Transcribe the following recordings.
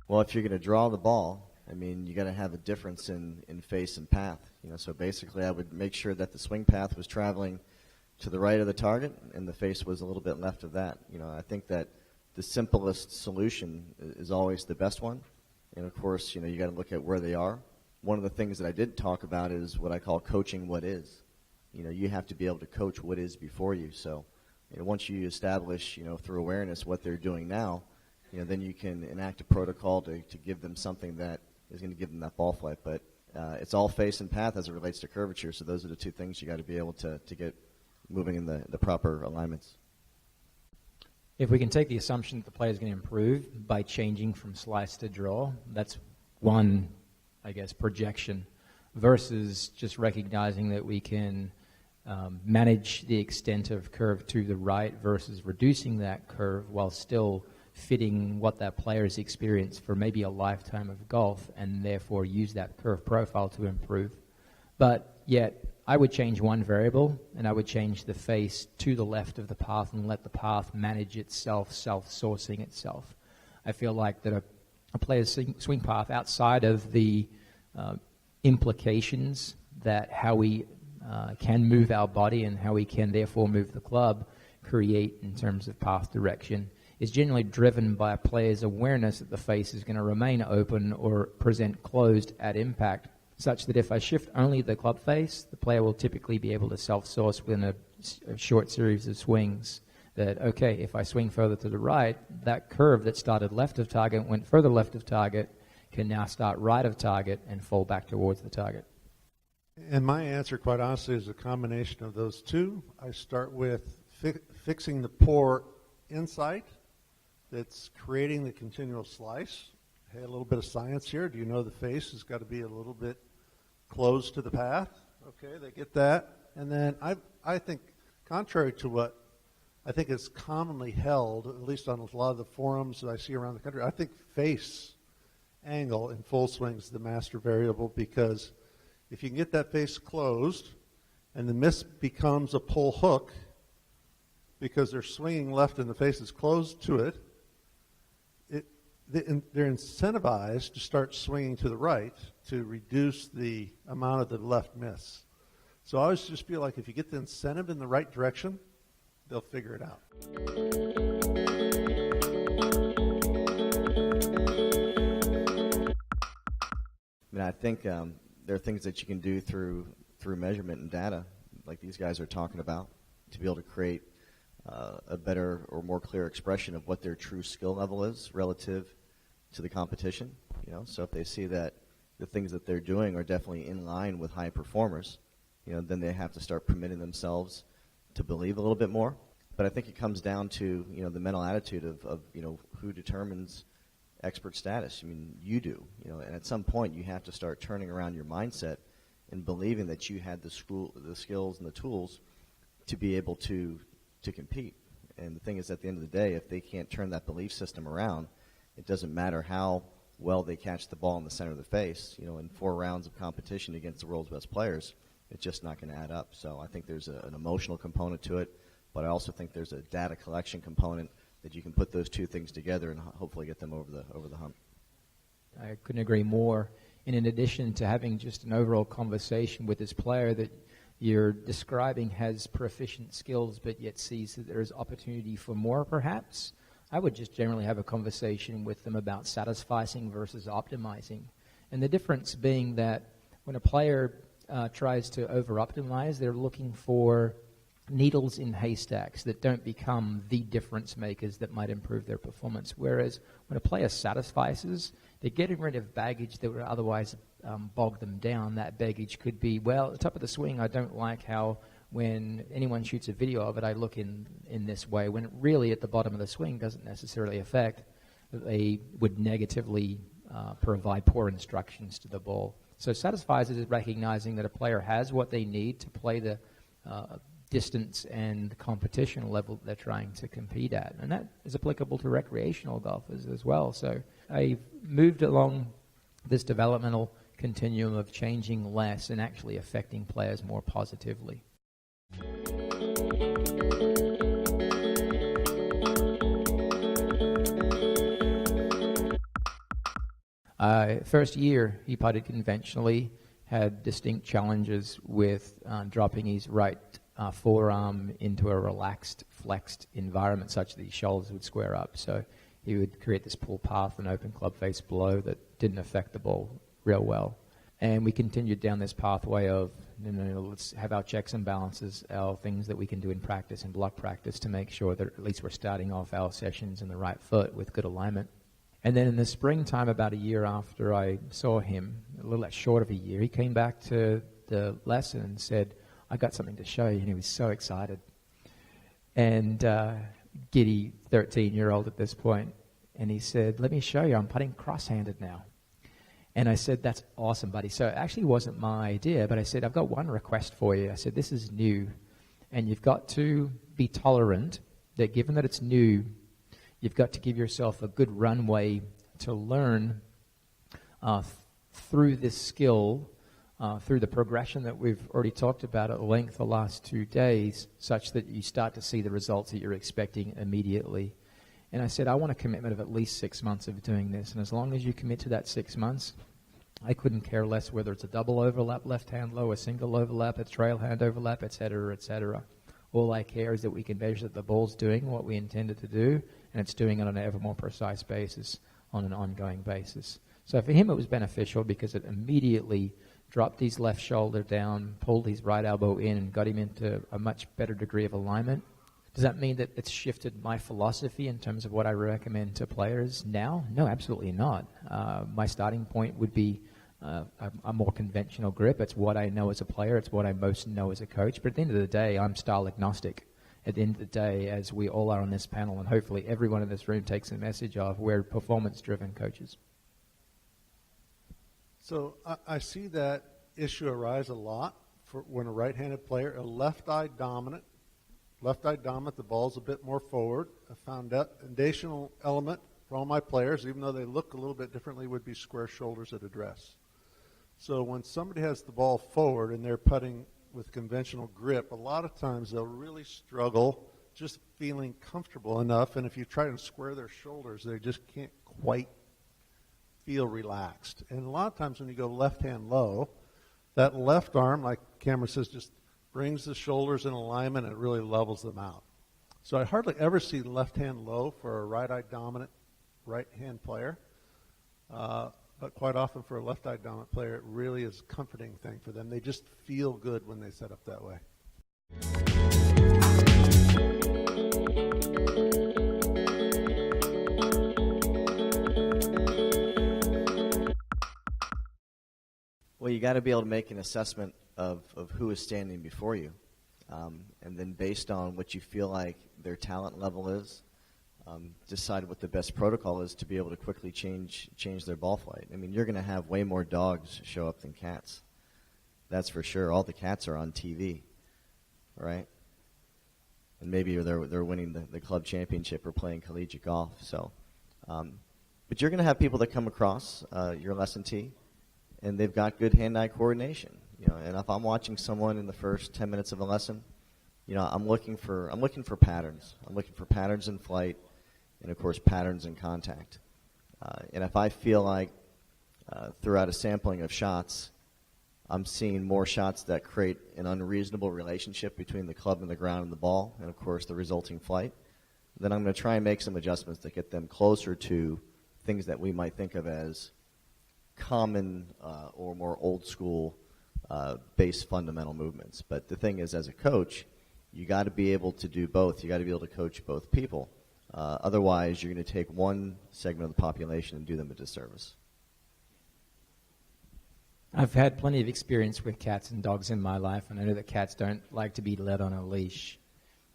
Well, if you're going to draw the ball, I mean, you got to have a difference in face and path. So basically I would make sure that the swing path was traveling to the right of the target and the face was a little bit left of that. I think that the simplest solution is always the best one. And of course, you got to look at where they are. One of the things that I did talk about is what I call coaching what is. You have to be able to coach what is before you. So, once you establish, through awareness what they're doing now, then you can enact a protocol to give them something that is going to give them that ball flight. But it's all face and path as it relates to curvature. So those are the two things you got to be able to get moving in the proper alignments. If we can take the assumption that the player is going to improve by changing from slice to draw, that's one, I guess, projection, versus just recognizing that we can manage the extent of curve to the right versus reducing that curve while still fitting what that player's experienced for maybe a lifetime of golf, and therefore use that curve profile to improve. But yet, I would change one variable, and I would change the face to the left of the path and let the path manage itself, self-sourcing itself. I feel like that a player's swing path outside of the implications that how we can move our body and how we can therefore move the club create in terms of path direction is generally driven by a player's awareness that the face is going to remain open or present closed at impact, such that if I shift only the club face, the player will typically be able to self-source within a short series of swings that, okay, if I swing further to the right, that curve that started left of target, went further left of target, can now start right of target and fall back towards the target. And my answer, quite honestly, is a combination of those two. I start with fixing the poor insight that's creating the continual slice. Hey, a little bit of science here. Do you know the face has got to be a little bit close to the path? Okay, they get that. And then I think, contrary to what I think is commonly held, at least on a lot of the forums that I see around the country, I think face angle in full swing is the master variable, because if you can get that face closed and the miss becomes a pull hook because they're swinging left and the face is closed to it, they're incentivized to start swinging to the right to reduce the amount of the left miss. So I always just feel like if you get the incentive in the right direction, they'll figure it out. I think there are things that you can do through measurement and data, like these guys are talking about, to be able to create a better or more clear expression of what their true skill level is relative to the competition. So if they see that the things that they're doing are definitely in line with high performers, then they have to start permitting themselves to believe a little bit more. But I think it comes down to the mental attitude of who determines expert status. I mean, you do. And at some point you have to start turning around your mindset and believing that you had the skills and the tools to be able to compete. And the thing is, at the end of the day, if they can't turn that belief system around, it doesn't matter how well they catch the ball in the center of the face. In 4 rounds of competition against the world's best players, it's just not going to add up. So I think there's an emotional component to it, but I also think there's a data collection component that you can put those two things together and hopefully get them over the hump. I couldn't agree more. And in addition to having just an overall conversation with this player that you're describing has proficient skills but yet sees that there is opportunity for more perhaps, I would just generally have a conversation with them about satisficing versus optimizing. And the difference being that when a player tries to over-optimize, they're looking for needles in haystacks that don't become the difference makers that might improve their performance. Whereas when a player satisfices, they're getting rid of baggage that would otherwise bog them down. That baggage could be, well, at the top of the swing, I don't like how when anyone shoots a video of it, I look in this way, when it really at the bottom of the swing doesn't necessarily affect. They would negatively provide poor instructions to the ball. So satisfies is recognizing that a player has what they need to play the distance and competition level they're trying to compete at. And that is applicable to recreational golfers as well. So I've moved along this developmental continuum of changing less and actually affecting players more positively. First year, he putted conventionally, had distinct challenges with dropping his right forearm into a relaxed, flexed environment such that his shoulders would square up. So he would create this pull path and open club face below that didn't affect the ball real well. And we continued down this pathway of, let's have our checks and balances, our things that we can do in practice and block practice to make sure that at least we're starting off our sessions in the right foot with good alignment. And then in the springtime, about a year after I saw him, a little less short of a year, he came back to the lesson and said, I got something to show you. And he was so excited. And giddy 13-year-old at this point. And he said, let me show you, I'm putting cross-handed now. And I said, that's awesome, buddy. So it actually wasn't my idea, but I said, I've got one request for you. I said, this is new, and you've got to be tolerant that given that it's new, you've got to give yourself a good runway to learn through this skill, through the progression that we've already talked about at length the last 2 days, such that you start to see the results that you're expecting immediately. And I said, I want a commitment of at least 6 months of doing this. And as long as you commit to that 6 months, I couldn't care less whether it's a double overlap, left hand low, a single overlap, a trail hand overlap, et cetera, et cetera. All I care is that we can measure that the ball's doing what we intended to do, and it's doing it on an ever more precise basis, on an ongoing basis. So for him it was beneficial because it immediately dropped his left shoulder down, pulled his right elbow in, and got him into a much better degree of alignment. Does that mean that it's shifted my philosophy in terms of what I recommend to players now? No, absolutely not. My starting point would be a more conventional grip. It's what I know as a player. It's what I most know as a coach. But at the end of the day, I'm style agnostic. At the end of the day, as we all are on this panel, and hopefully everyone in this room takes a message of, we're performance-driven coaches. So I see that issue arise a lot for when a right-handed player, a left-eye dominant, the ball's a bit more forward. A foundational element for all my players, even though they look a little bit differently, would be square shoulders at address. So when somebody has the ball forward and they're putting with conventional grip, a lot of times they'll really struggle just feeling comfortable enough. And if you try to square their shoulders, they just can't quite feel relaxed. And a lot of times when you go left hand low, that left arm, like Cameron says, just brings the shoulders in alignment and it really levels them out. So I hardly ever see left hand low for a right-eye dominant right-hand player. But quite often for a left-eye dominant player, it really is a comforting thing for them. They just feel good when they set up that way. Well, you got to be able to make an assessment of who is standing before you. And then based on what you feel like their talent level is, decide what the best protocol is to be able to quickly change their ball flight. I mean, you're going to have way more dogs show up than cats. That's for sure. All the cats are on TV, right? And maybe they're winning the club championship or playing collegiate golf. So, but you're going to have people that come across your lesson tee, and they've got good hand-eye coordination. You know, and if I'm watching someone in the first 10 minutes of a lesson, you know, I'm looking for patterns. I'm looking for patterns in flight, and of course patterns in contact. And if I feel like throughout a sampling of shots, I'm seeing more shots that create an unreasonable relationship between the club and the ground and the ball, and of course the resulting flight, then I'm going to try and make some adjustments to get them closer to things that we might think of as common or more old school base fundamental movements. But the thing is, as a coach, you got to be able to do both. You got to be able to coach both people. Otherwise, you're going to take one segment of the population and do them a disservice. I've had plenty of experience with cats and dogs in my life, and I know that cats don't like to be led on a leash.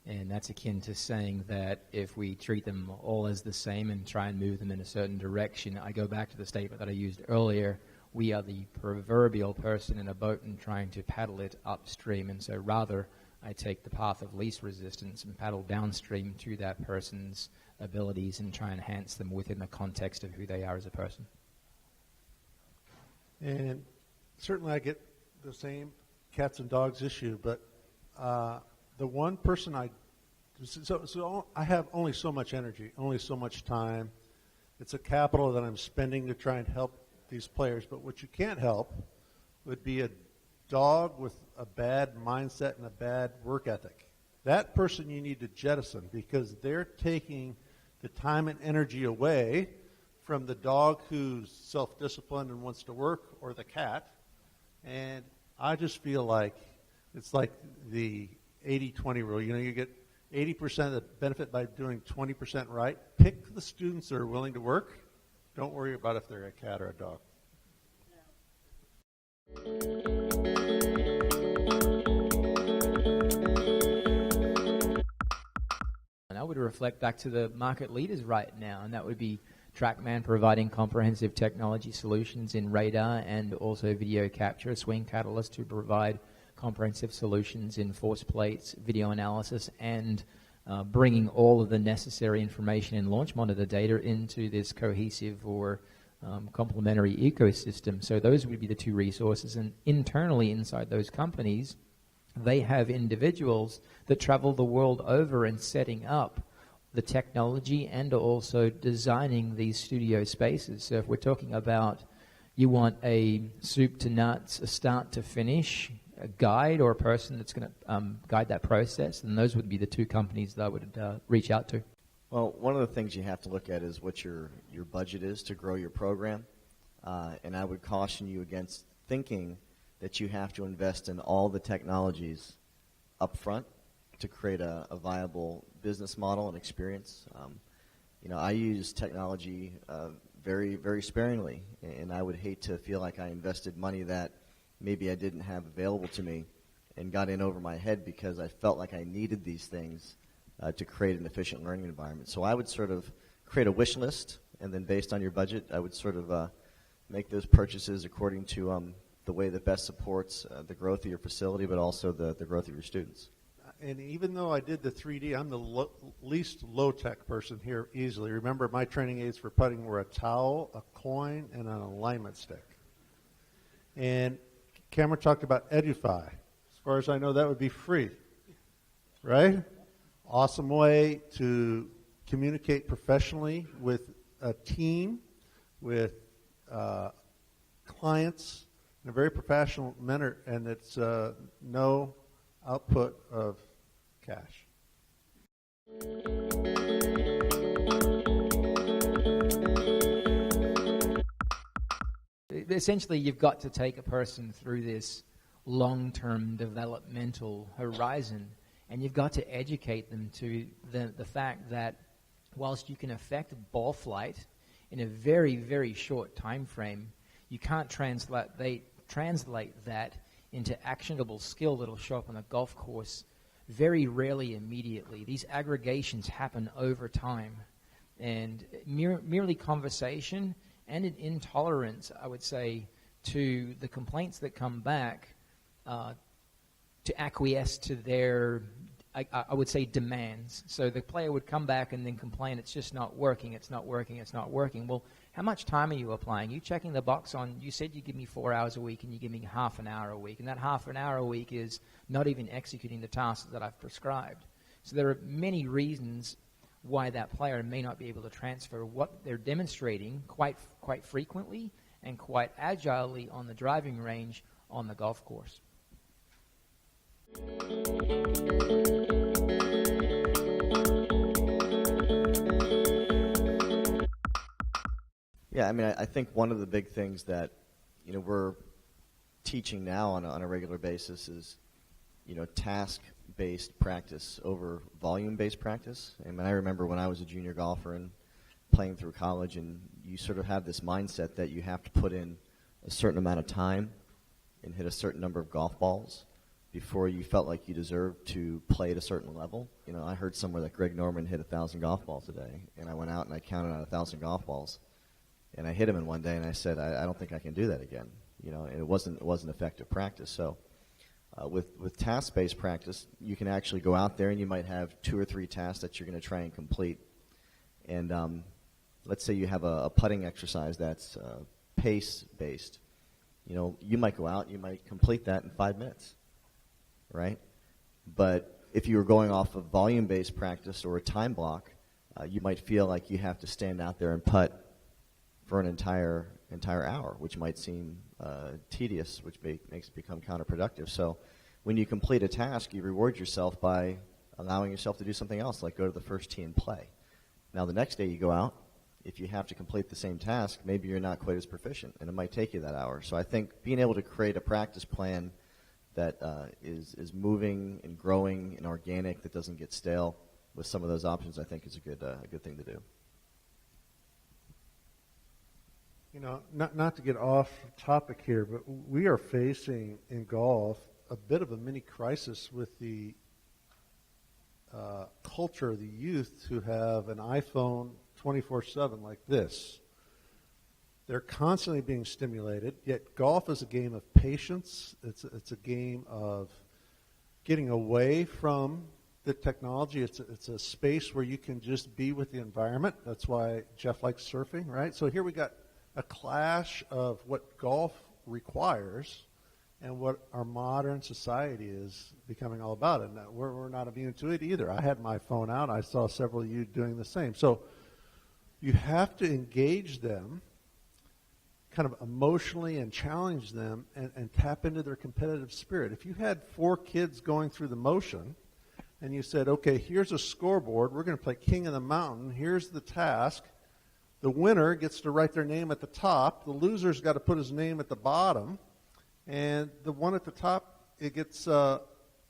And that's akin to saying that if we treat them all as the same and try and move them in a certain direction, I go back to the statement that I used earlier, we are the proverbial person in a boat and trying to paddle it upstream. And so rather, I take the path of least resistance and paddle downstream to that person's abilities and try and enhance them within the context of who they are as a person. And certainly I get the same cats and dogs issue, but the one person I have only so much energy, only so much time. It's a capital that I'm spending to try and help these players, but what you can't help would be a dog with a bad mindset and a bad work ethic. That person you need to jettison because they're taking the time and energy away from the dog who's self-disciplined and wants to work, or the cat. And I just feel like it's like the 80-20 rule. You know, you get 80% of the benefit by doing 20% right. Pick the students that are willing to work. Don't worry about if they're a cat or a dog. And I would reflect back to the market leaders right now, and that would be TrackMan providing comprehensive technology solutions in radar and also video capture, Swing Catalyst to provide comprehensive solutions in force plates, video analysis, and bringing all of the necessary information and launch monitor data into this cohesive or complementary ecosystem. So those would be the two resources. And internally inside those companies, they have individuals that travel the world over and setting up the technology and also designing these studio spaces. So if we're talking about you want a soup to nuts, a start to finish, a guide or a person that's going to guide that process, and those would be the two companies that I would reach out to. Well, one of the things you have to look at is what your budget is to grow your program. And I would caution you against thinking that you have to invest in all the technologies up front to create a viable business model and experience. I use technology very, very sparingly, and I would hate to feel like I invested money that maybe I didn't have available to me and got in over my head because I felt like I needed these things to create an efficient learning environment. So I would sort of create a wish list, and then based on your budget, I would sort of make those purchases according to the way that best supports the growth of your facility, but also the growth of your students. And even though I did the 3D, I'm the least low-tech person here easily. Remember, my training aids for putting were a towel, a coin, and an alignment stick. And Cameron talked about Edufy. As far as I know, that would be free, right? Awesome way to communicate professionally with a team, with clients, in a very professional manner, and it's no output of cash. Essentially, you've got to take a person through this long-term developmental horizon, and you've got to educate them to the fact that whilst you can affect ball flight in a very, very short time frame, you can't translate that into actionable skill that'll show up on a golf course very rarely immediately. These aggregations happen over time. And merely conversation and an intolerance, I would say, to the complaints that come back to acquiesce to their, I would say, demands. So the player would come back and then complain, it's just not working, it's not working, it's not working. Well, how much time are you applying? You checking the box on, you said you give me 4 hours a week and you give me half an hour a week. And that half an hour a week is not even executing the tasks that I've prescribed. So there are many reasons why that player may not be able to transfer what they're demonstrating quite frequently and quite agilely on the driving range on the golf course. Yeah, I mean, I think one of the big things that, we're teaching now on a regular basis is, task-based practice over volume-based practice. I mean, I remember when I was a junior golfer and playing through college, and you sort of have this mindset that you have to put in a certain amount of time and hit a certain number of golf balls before you felt like you deserved to play at a certain level. I heard somewhere that Greg Norman hit 1,000 golf balls a day, and I went out and I counted out 1,000 golf balls. And I hit him in one day, and I said, I don't think I can do that again. And it wasn't effective practice. So with task-based practice, you can actually go out there and you might have 2 or 3 tasks that you're going to try and complete. And let's say you have a putting exercise that's pace-based. You might go out, you might complete that in 5 minutes, right? But if you were going off of volume-based practice or a time block, you might feel like you have to stand out there and putt for an entire entire hour, which might seem tedious, which makes it become counterproductive. So when you complete a task, you reward yourself by allowing yourself to do something else, like go to the first tee and play. Now the next day you go out, if you have to complete the same task, maybe you're not quite as proficient, and it might take you that hour. So I think being able to create a practice plan that is moving and growing and organic, that doesn't get stale with some of those options, I think is a good thing to do. You know, not to get off topic here, but we are facing in golf a bit of a mini crisis with the culture of the youth who have an iPhone 24/7 like this. They're constantly being stimulated, yet golf is a game of patience. It's a game of getting away from the technology. It's a space where you can just be with the environment. That's why Jeff likes surfing, right? So here we got a clash of what golf requires and what our modern society is becoming all about. And we're not immune to it either. I had my phone out. I saw several of you doing the same. So you have to engage them kind of emotionally and challenge them and tap into their competitive spirit. If you had 4 kids going through the motion and you said, okay, here's a scoreboard. We're going to play King of the Mountain. Here's the task. The winner gets to write their name at the top. The loser's got to put his name at the bottom. And the one at the top, it gets the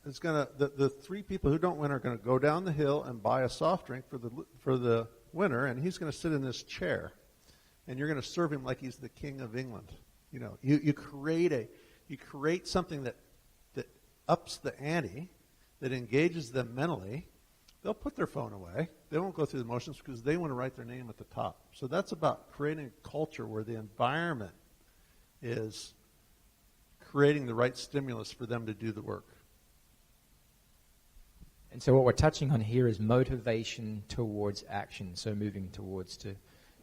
3 people who don't win are going to go down the hill and buy a soft drink for the winner, and he's going to sit in this chair, and you're going to serve him like he's the king of England. You know, you create something that ups the ante, that engages them mentally. They'll put their phone away. They won't go through the motions because they want to write their name at the top. So that's about creating a culture where the environment is creating the right stimulus for them to do the work. And so what we're touching on here is motivation towards action. So moving towards, to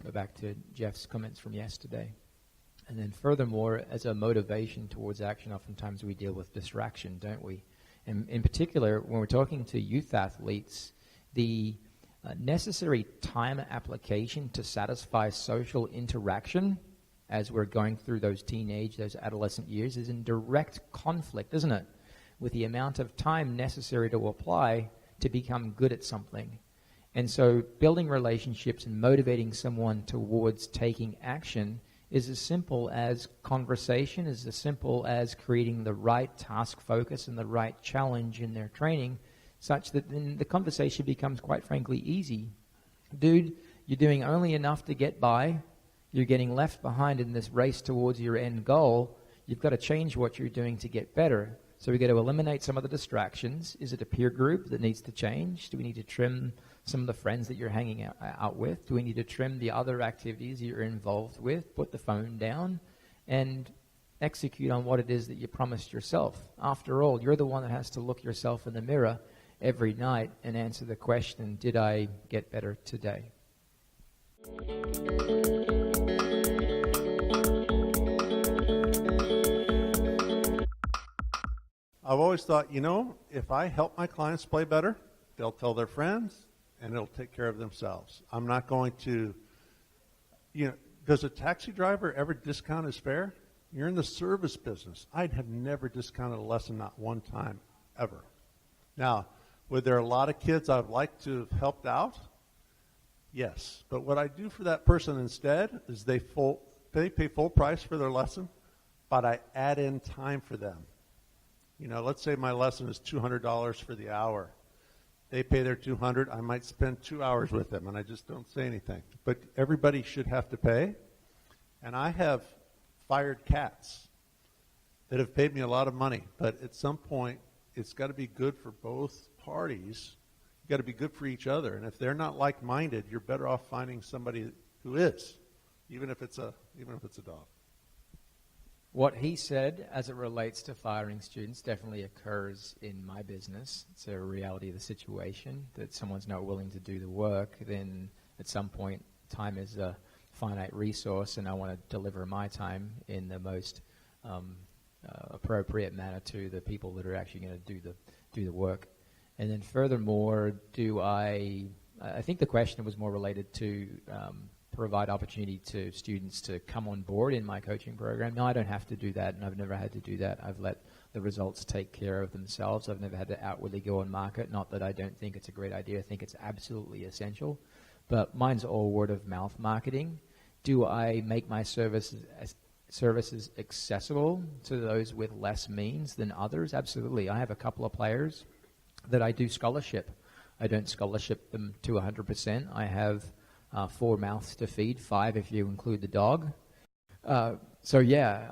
go back to Jeff's comments from yesterday. And then furthermore, as a motivation towards action, oftentimes we deal with distraction, don't we? And in particular, when we're talking to youth athletes, the necessary time application to satisfy social interaction as we're going through those adolescent years is in direct conflict, isn't it, with the amount of time necessary to apply to become good at something. And so building relationships and motivating someone towards taking action is as simple as conversation, is as simple as creating the right task focus and the right challenge in their training, such that then the conversation becomes, quite frankly, easy. Dude, you're doing only enough to get by. You're getting left behind in this race towards your end goal. You've got to change what you're doing to get better. So we've got to eliminate some of the distractions. Is it a peer group that needs to change? Do we need to trim some of the friends that you're hanging out with? Do we need to trim the other activities you're involved with? Put the phone down and execute on what it is that you promised yourself. After all, you're the one that has to look yourself in the mirror every night and answer the question, did I get better today? I've always thought, if I help my clients play better, they'll tell their friends, and it'll take care of themselves. I'm not going to, does a taxi driver ever discount his fare? You're in the service business. I'd have never discounted a lesson, not one time, ever. Now, were there a lot of kids I'd like to have helped out? Yes. But what I do for that person instead is they pay full price for their lesson, but I add in time for them. Let's say my lesson is $200 for the hour. They pay their $200. I might spend 2 hours with them, and I just don't say anything. But everybody should have to pay. And I have fired cats that have paid me a lot of money. But at some point, it's got to be good for both parties. You've got to be good for each other. And if they're not like-minded, you're better off finding somebody who is, even if it's a dog. What he said as it relates to firing students definitely occurs in my business. It's a reality of the situation that someone's not willing to do the work. Then at some point, time is a finite resource, and I want to deliver my time in the most appropriate manner to the people that are actually going to do the work. And then furthermore, I think the question was more related to provide opportunity to students to come on board in my coaching program. No, I don't have to do that, and I've never had to do that. I've let the results take care of themselves. I've never had to outwardly go and market. Not that I don't think it's a great idea. I think it's absolutely essential. But mine's all word of mouth marketing. Do I make my services accessible to those with less means than others? Absolutely. I have a couple of players that I do scholarship. I don't scholarship them to 100%. I have 4 mouths to feed, 5 if you include the dog. So yeah,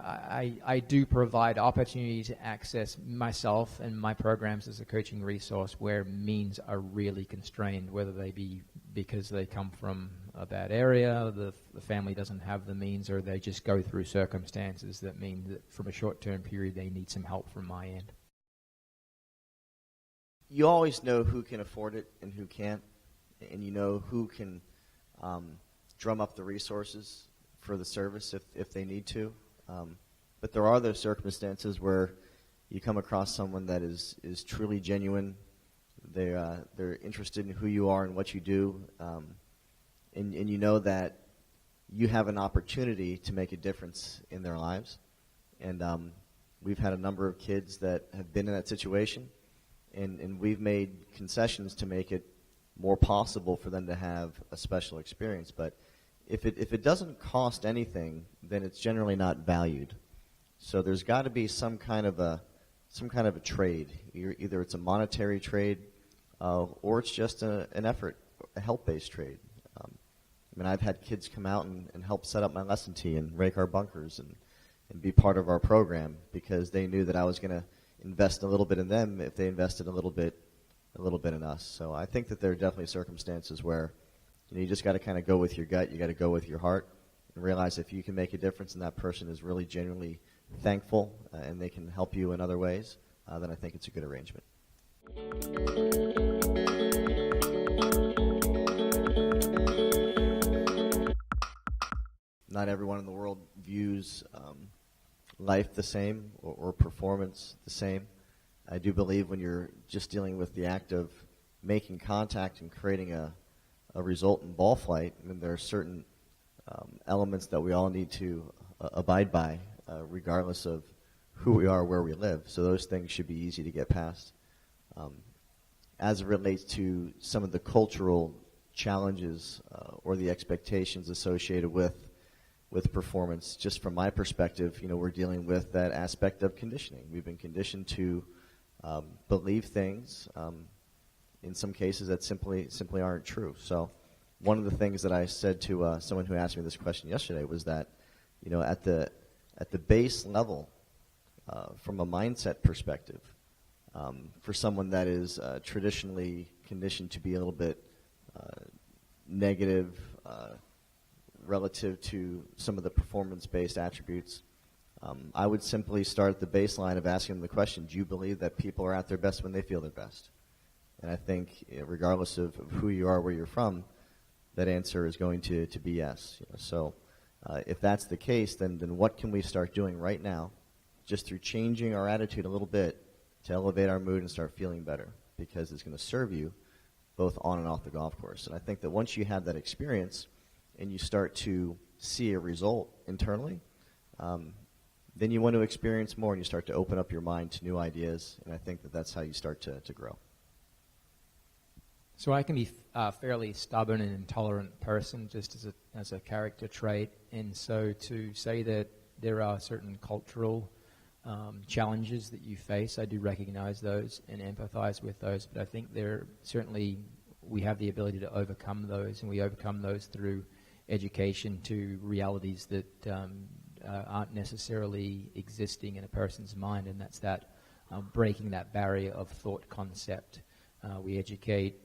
I do provide opportunity to access myself and my programs as a coaching resource where means are really constrained, whether they be because they come from a bad area, the family doesn't have the means, or they just go through circumstances that mean that from a short-term period they need some help from my end. You always know who can afford it and who can't, and you know who can drum up the resources for the service if they need to. But there are those circumstances where you come across someone that is truly genuine. They're interested in who you are and what you do, and you know that you have an opportunity to make a difference in their lives. And we've had a number of kids that have been in that situation, and we've made concessions to make it more possible for them to have a special experience. But if it doesn't cost anything, then it's generally not valued. So there's got to be some kind of a trade. Either it's a monetary trade, or it's just an effort, a help-based trade. I mean, I've had kids come out and help set up my lesson tee and rake our bunkers and be part of our program because they knew that I was going to invest a little bit in them if they invested a little bit in us. So I think that there are definitely circumstances where you just got to kind of go with your gut. You got to go with your heart and realize if you can make a difference and that person is really genuinely thankful and they can help you in other ways, then I think it's a good arrangement. Not everyone in the world views life the same or performance the same. I do believe when you're just dealing with the act of making contact and creating a result in ball flight, I mean, there are certain elements that we all need to abide by, regardless of who we are, where we live. So those things should be easy to get past. As it relates to some of the cultural challenges or the expectations associated with performance, just from my perspective, we're dealing with that aspect of conditioning. We've been conditioned to believe things in some cases that simply aren't true. So one of the things that I said to someone who asked me this question yesterday was that, at the base level, from a mindset perspective, for someone that is traditionally conditioned to be a little bit negative relative to some of the performance-based attributes, I would simply start at the baseline of asking them the question, do you believe that people are at their best when they feel their best? And I think, regardless of who you are, where you're from, that answer is going to be yes. So if that's the case, then what can we start doing right now, just through changing our attitude a little bit to elevate our mood and start feeling better? Because it's going to serve you both on and off the golf course. And I think that once you have that experience and you start to see a result internally, then you want to experience more and you start to open up your mind to new ideas. And I think that that's how you start to grow. So I can be a fairly stubborn and intolerant person just as a character trait. And so to say that there are certain cultural challenges that you face, I do recognize those and empathize with those. But I think we have the ability to overcome those, and we overcome those through education to realities that aren't necessarily existing in a person's mind, and that's that breaking that barrier of thought concept. We educate,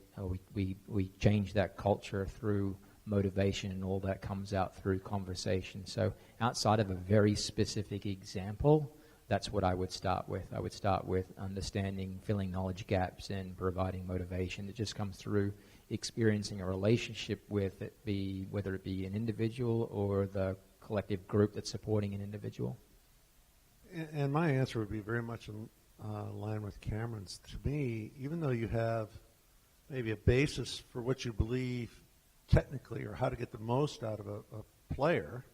we change that culture through motivation, and all that comes out through conversation. So outside of a very specific example, that's what I would start with. I would start with understanding, filling knowledge gaps, and providing motivation that just comes through experiencing a relationship with it, whether it be an individual or the collective group that's supporting an individual. And my answer would be very much in line with Cameron's. To me, even though you have maybe a basis for what you believe technically or how to get the most out of a player.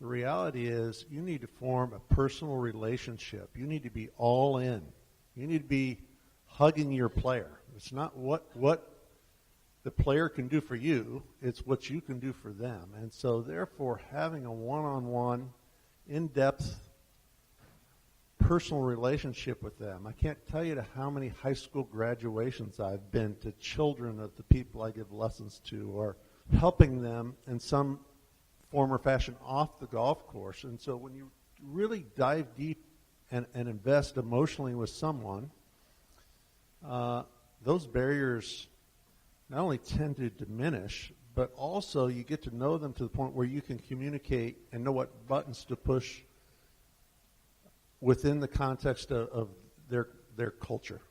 The reality is you need to form a personal relationship. You need to be all in. You need to be hugging your player. It's not what the player can do for you, it's what you can do for them. And so therefore having a one-on-one, in-depth personal relationship with them. I can't tell you how many high school graduations I've been to children of the people I give lessons to, or helping them in some form or fashion off the golf course. And so when you really dive deep and invest emotionally with someone, those barriers not only tend to diminish, but also you get to know them to the point where you can communicate and know what buttons to push within the context of their culture.